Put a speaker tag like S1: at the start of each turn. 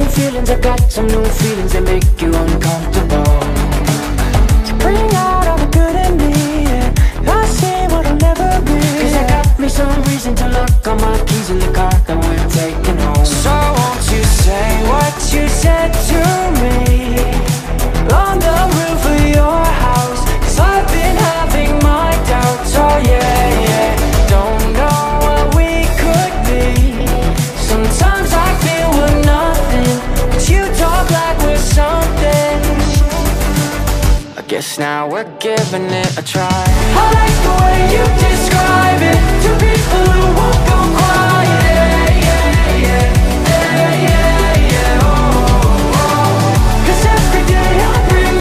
S1: feelings, I got some new feelings that make you uncomfortable. To bring out all the good in me, yeah. I see what I'll never be. Cause I got me some reason to lock all my keys in the car that we're taking home. So won't you say what you said to me on the roof of your house? Cause I've been having my doubts, oh yeah, yeah. Don't know what we could be. Sometimes I feel we're nothing, but you talk like we're something. I guess now we're giving it a try. I like the way you describe it to people who won't